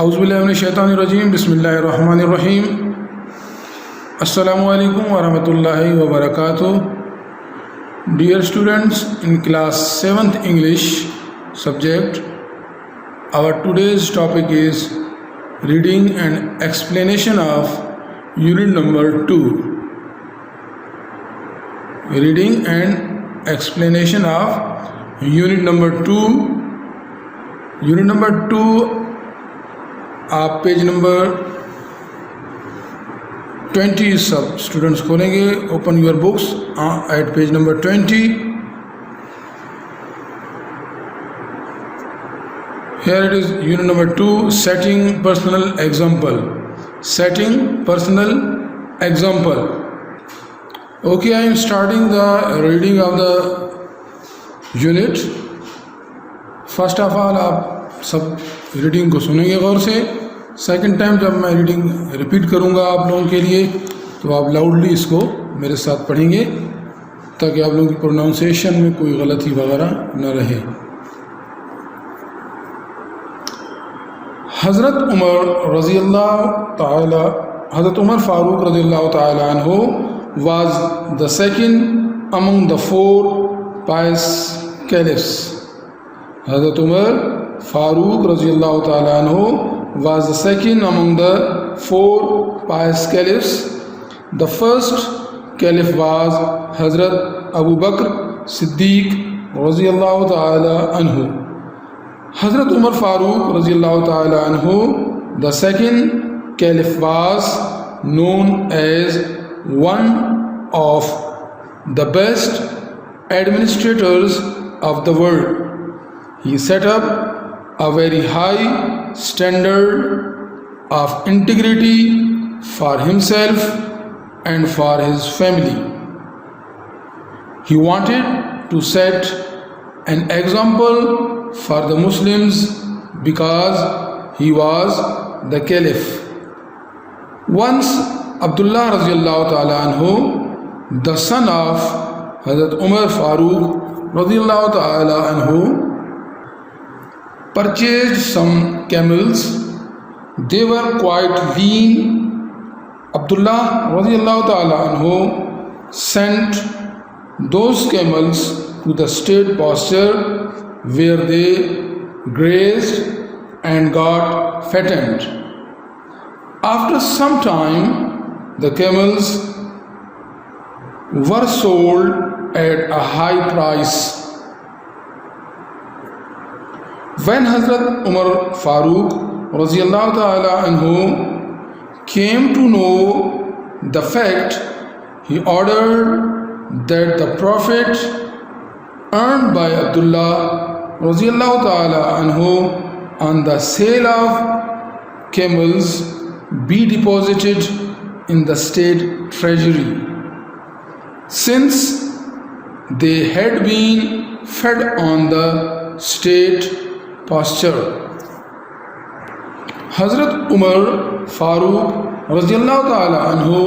اعوذ باللہ من الشیطان الرجیم، بسم اللہ الرحمن الرحیم۔ السلام علیکم ورحمۃ اللہ وبرکاتہ۔ Dear students, in class 7th English subject, our today's topic is reading and explanation of unit number 2. Reading and explanation of unit number 2. Unit number 2 آپ پیج نمبر 20 سب اسٹوڈنٹس کھولیں گے. Open your books at page number 20. Here it is unit number 2, setting personal example. Setting personal example. Okay, I am starting the reading of the unit. First of all, آپ سب reading کو سنیں گے غور سے. Second time جب میں reading repeat کروں گا آپ لوگوں کے لیے تو آپ لاؤڈلی اس کو میرے ساتھ پڑھیں گے تاکہ آپ لوگوں کی پروناؤنسیشن میں کوئی غلطی وغیرہ نہ رہے. حضرت عمر فاروق رضی اللہ تعالی عنہ was the second among the 4 pious caliphs. حضرت عمر فاروق رضی اللہ تعالیٰ عنہ was the second among the 4 pious caliphs. The first caliph was Hazrat Abu Bakr Siddiq رضی اللہ تعالیٰ عنہ. Hazrat Umar Farooq رضی اللہ تعالیٰ عنہ, the second caliph, was known as one of the best administrators of the world. He set up a very high standard of integrity for himself and for his family. He wanted to set an example for the Muslims because he was the caliph. Once Abdullah radiallahu ta'ala anhu, the son of Hazrat Umar Farooq radiallahu ta'ala anhu, purchased some camels. They were quite lean. Abdullah radiallahu ta'ala anhu sent those camels to the state pasture where they grazed and got fattened. After some time, the camels were sold at a high price. When Hazrat Umar Farooq Raziyallahu Ta'ala Anhu came to know the fact, he ordered that the profit earned by Abdullah Raziyallahu Ta'ala Anhu on the sale of camels be deposited in the state treasury, since they had been fed on the state pasture. Hazrat Umar Farooq Raziyallahu Ta'ala Anhu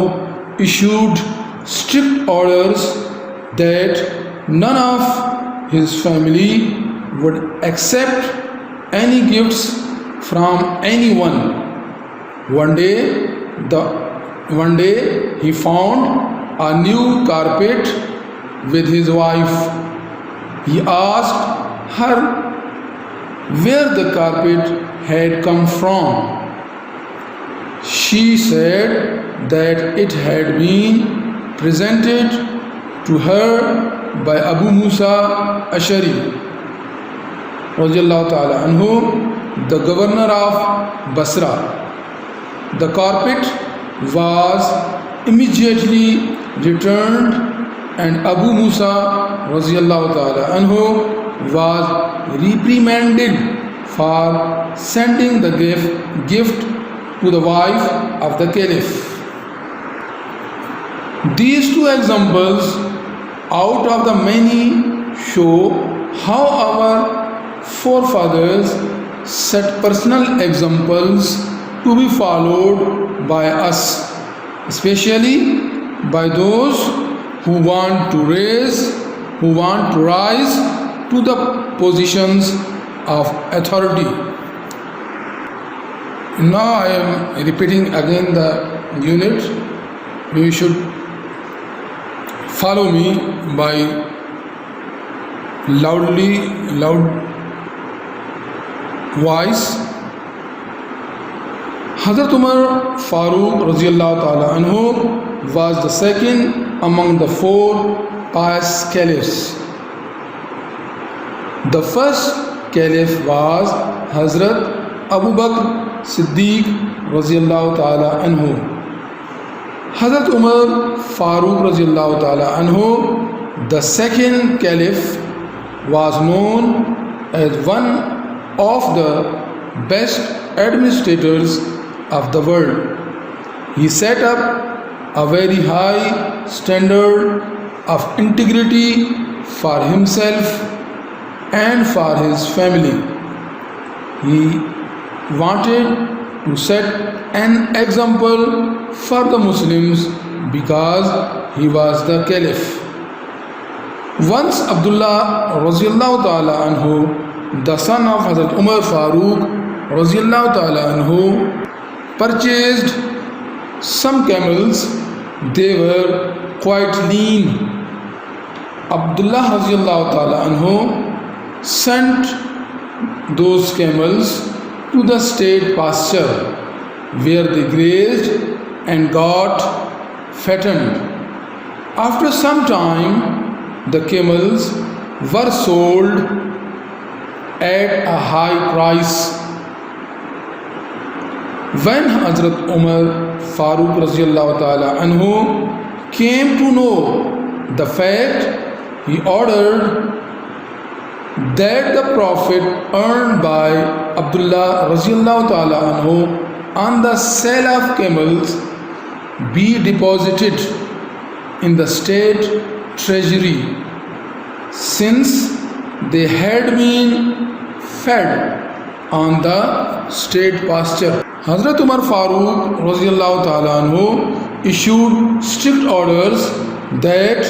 issued strict orders that none of his family would accept any gifts from anyone. One day he found a new carpet with his wife. He asked her where the carpet had come from. She said that it had been presented to her by Abu Musa Ash'ari radiyallahu ta'ala anhu, the governor of Basra. The carpet was immediately returned and Abu Musa radiyallahu ta'ala anhu was reprimanded for sending the gift to the wife of the caliph. These two examples out of the many show how our forefathers set personal examples to be followed by us, especially by those who want to rise to the positions of authority. Now I am repeating again the unit. You should follow me by loud voice. Hazrat Umar Farooq رضی اللہ تعالی عنہ was the second among the four pious caliphs. The first caliph was Hazrat Abu Bakr Siddiq رضی اللہ تعالی عنہ. Hazrat Umar Farooq رضی اللہ تعالی عنہ, the second caliph, was known as one of the best administrators of the world. He set up a very high standard of integrity for himself and for his family. He wanted to set an example for the Muslims because he was the caliph. Once Abdullah Raziyallahu Ta'ala Anhu, the son of Hazrat Umar Farooq Raziyallahu Ta'ala Anhu, purchased some camels. They were quite lean. Abdullah Raziyallahu Ta'ala Anhu sent those camels to the state pasture where they grazed and got fattened. After some time, the camels were sold at a high price. When Hazrat Umar Farooq Raziyallahu Ta'ala Anhu came to know the fact, he ordered that the profit earned by Abdullah Raziyallahu Ta'ala Anhu on the sale of camels be deposited in the state treasury, since they had been fed on the state pasture. Hazrat Umar Farooq Raziyallahu Ta'ala Anhu issued strict orders that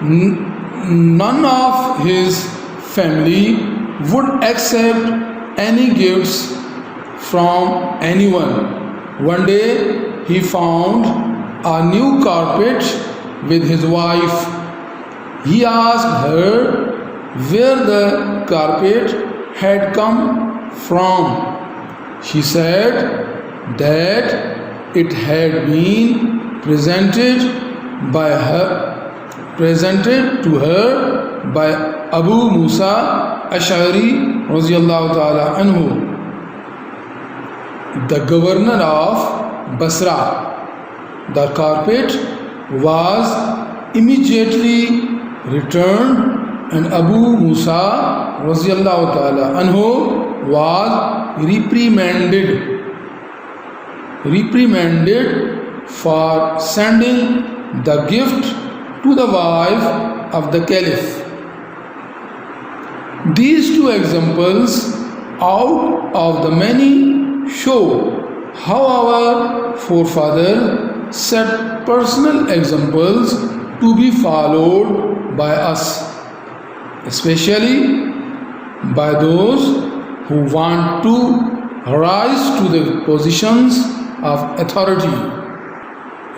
none of his family would accept any gifts from anyone. One day he found a new carpet with his wife. He asked her where the carpet had come from. She said that it had been presented to her by Abu Musa Ash'ari Raziyallahu Ta'ala Anhu, the governor of Basra. The carpet was immediately returned and Abu Musa Raziyallahu Ta'ala Anhu was reprimanded for sending the gift to the wife of the caliph. These two examples out of the many show how our forefathers set personal examples to be followed by us, especially by those who want to rise to the positions of authority.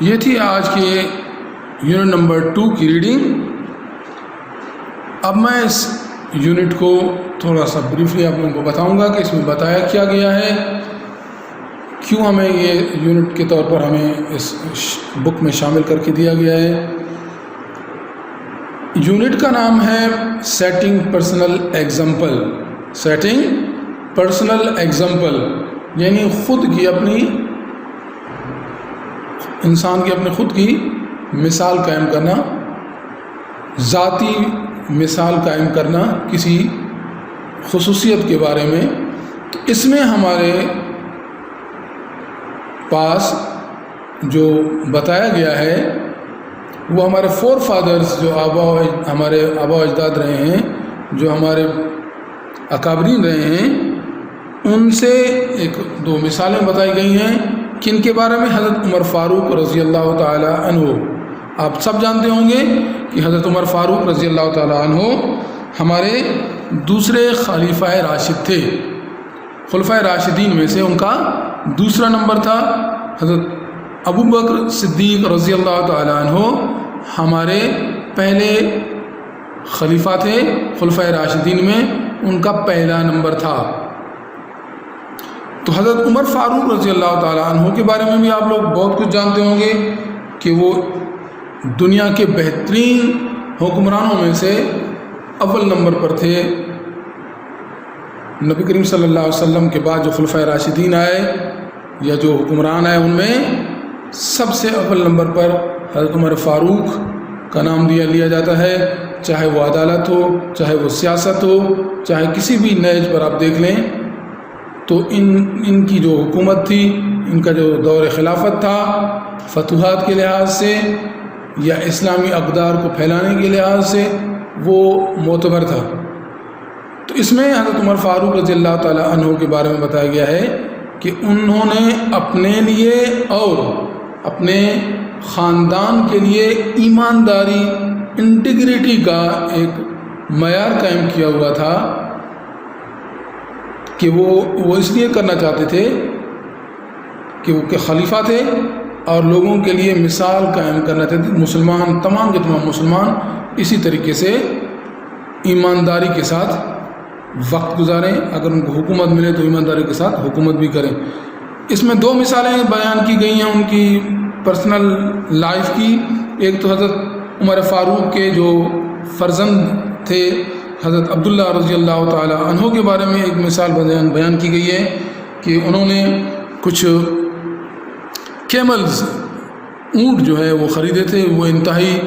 یہ تھی آج کے unit number 2 کی reading. اب میں اس unit کو تھوڑا سا بریفلی آپ لوگوں کو بتاؤں گا کہ اس میں بتایا کیا گیا ہے, کیوں ہمیں یہ یونٹ کے طور پر ہمیں اس بک میں شامل کر کے دیا گیا ہے. یونٹ کا نام ہے setting personal example. Setting personal example یعنی خود کی اپنی انسان کی اپنے خود کی مثال قائم کرنا, ذاتی مثال قائم کرنا کسی خصوصیت کے بارے میں. تو اس میں ہمارے پاس جو بتایا گیا ہے وہ ہمارے فور فادرز جو ہمارے آبا و اجداد رہے ہیں, جو ہمارے اکابرین رہے ہیں, ان سے ایک دو مثالیں بتائی گئی ہیں کن کے بارے میں. حضرت عمر فاروق رضی اللہ تعالی عنہ. آپ سب جانتے ہوں گے کہ حضرت عمر فاروق رضی اللہ تعالی عنہ ہمارے دوسرے خلیفہ راشد تھے. خلفۂ راشدین میں سے ان کا دوسرا نمبر تھا حضرت ابو بکر صدیق رضی اللہ تعالیٰ عنہ، ہمارے پہلے خلیفہ تھے خلفۂ راشدین میں، ان کا پہلا نمبر تھا۔ تو حضرت عمر فاروق رضی اللہ تعالیٰ عنہ کے بارے میں بھی آپ لوگ بہت کچھ جانتے ہوں گے کہ وہ دنیا کے بہترین حکمرانوں میں سے اول نمبر پر تھے۔ نبی کریم صلی اللہ علیہ وسلم کے بعد جو خلفۂ راشدین آئے یا جو حکمران آئے، ان میں سب سے اول نمبر پر حضرت عمر فاروق کا نام لیا جاتا ہے، چاہے وہ عدالت ہو، چاہے وہ سیاست ہو، چاہے کسی بھی نیج پر آپ دیکھ لیں، تو ان کی جو حکومت تھی، ان کا جو دور خلافت تھا، فتوحات کے لحاظ سے یا اسلامی اقدار کو پھیلانے کے لحاظ سے وہ معتبر تھا۔ تو اس میں حضرت عمر فاروق رضی اللہ تعالیٰ عنہ کے بارے میں بتایا گیا ہے کہ انہوں نے اپنے لیے اور اپنے خاندان کے لیے ایمانداری، انٹیگریٹی کا ایک معیار قائم کیا ہوا تھا کہ وہ اس لیے کرنا چاہتے تھے کہ وہ خلیفہ تھے اور لوگوں کے لیے مثال قائم کرنا چاہتے تھے، مسلمان تمام کے تمام مسلمان اسی طریقے سے ایمانداری کے ساتھ وقت گزاریں، اگر ان کو حکومت ملے تو ایمانداری کے ساتھ حکومت بھی کریں۔ اس میں دو مثالیں بیان کی گئی ہیں ان کی پرسنل لائف کی۔ ایک تو حضرت عمر فاروق کے جو فرزند تھے حضرت عبداللہ رضی اللہ تعالی عنہ کے بارے میں ایک مثال بیان کی گئی ہے کہ انہوں نے کچھ کیملز، اونٹ جو ہے وہ خریدے تھے، وہ انتہائی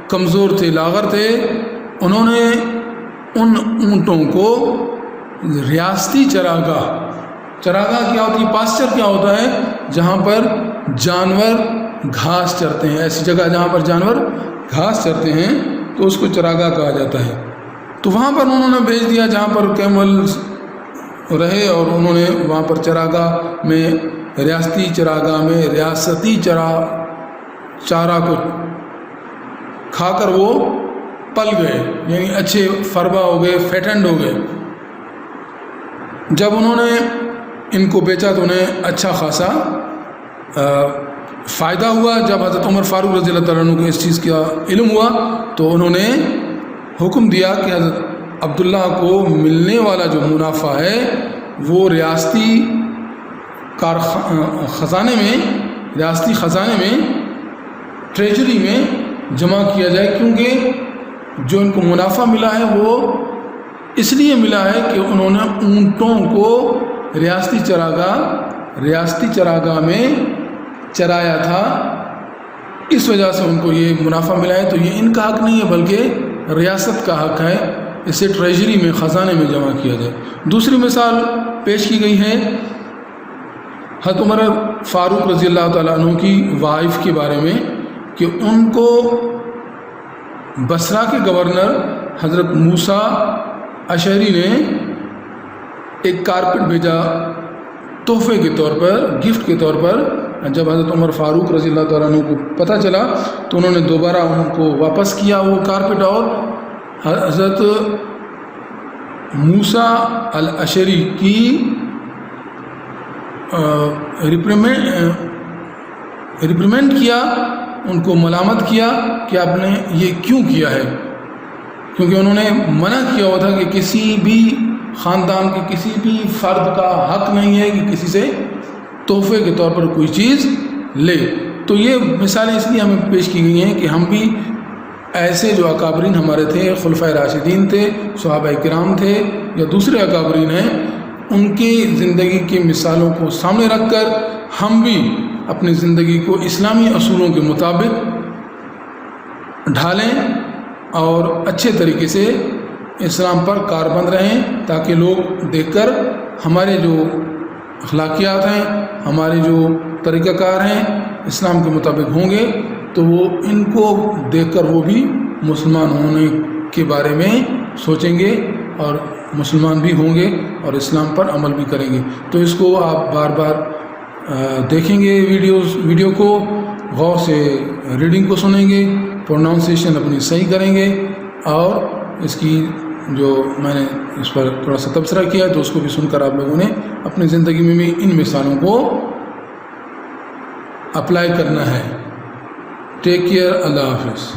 کمزور تھے، لاغر تھے۔ انہوں نے ان اونٹوں کو ریاستی چراگاہ کیا ہوتی ہے، پاسچر کیا ہوتا ہے، جہاں پر جانور گھاس چرتے ہیں، ایسی جگہ جہاں پر جانور گھاس چرتے ہیں تو اس کو چراگاہ کہا جاتا ہے۔ تو وہاں پر انہوں نے بھیج دیا جہاں پر کیملز رہے، اور انہوں نے وہاں پر چراگاہ میں، ریاستی چراگاہ میں ریاستی چارہ کو کھا کر وہ پل گئے، یعنی اچھے فربا ہو گئے، فیٹنڈ ہو گئے۔ جب انہوں نے ان کو بیچا تو انہیں اچھا خاصا فائدہ ہوا۔ جب حضرت عمر فاروق رضی اللہ تعالیٰ عنہ کو اس چیز کا علم ہوا تو انہوں نے حکم دیا کہ حضرت عبداللہ کو ملنے والا جو منافع ہے وہ ریاستی خزانے میں ٹریجری میں جمع کیا جائے، کیونکہ جو ان کو منافع ملا ہے وہ اس لیے ملا ہے کہ انہوں نے اونٹوں کو ریاستی چراگاہ میں چرایا تھا، اس وجہ سے ان کو یہ منافع ملا ہے۔ تو یہ ان کا حق نہیں ہے بلکہ ریاست کا حق ہے، اسے ٹریجری میں، خزانے میں جمع کیا جائے۔ دوسری مثال پیش کی گئی ہے حضرت عمر فاروق رضی اللہ تعالیٰ عنہ کی وائف کے بارے میں کہ ان کو بصرہ کے گورنر حضرت موسیٰ اشعری نے ایک کارپٹ بھیجا تحفے کے طور پر، گفٹ کے طور پر۔ جب حضرت عمر فاروق رضی اللہ تعالیٰ عنہ کو پتہ چلا تو انہوں نے دوبارہ ان کو واپس کیا وہ کارپٹ، اور حضرت موسیٰ الاشعری کی ریپریمنڈ کیا، ان کو ملامت کیا کہ آپ نے یہ کیوں کیا ہے، کیونکہ انہوں نے منع کیا ہوا تھا کہ کسی بھی خاندان کے کسی بھی فرد کا حق نہیں ہے کہ کسی سے تحفے کے طور پر کوئی چیز لے۔ تو یہ مثالیں اس لیے ہمیں پیش کی گئی ہیں کہ ہم بھی ایسے جو اکابرین ہمارے تھے، خلفۂ راشدین تھے، صحابہ کرام تھے یا دوسرے اکابرین ہیں، ان کی زندگی کی مثالوں کو سامنے رکھ کر ہم بھی اپنی زندگی کو اسلامی اصولوں کے مطابق ڈھالیں اور اچھے طریقے سے اسلام پر کاربند رہیں، تاکہ لوگ دیکھ کر ہمارے جو اخلاقیات ہیں، ہمارے جو طریقہ کار ہیں اسلام کے مطابق ہوں گے تو وہ ان کو دیکھ کر وہ بھی مسلمان ہونے کے بارے میں سوچیں گے اور مسلمان بھی ہوں گے اور اسلام پر عمل بھی کریں گے۔ تو اس کو آپ بار بار دیکھیں گے، ویڈیو کو غور سے ریڈنگ کو سنیں گے، پروناؤنسیشن اپنی صحیح کریں گے اور اس کی جو میں نے اس پر تھوڑا سا تبصرہ کیا تو اس کو بھی سن کر آپ لوگوں نے اپنی زندگی میں بھی ان مثالوں کو اپلائی کرنا ہے. Take care. اللہ حافظ.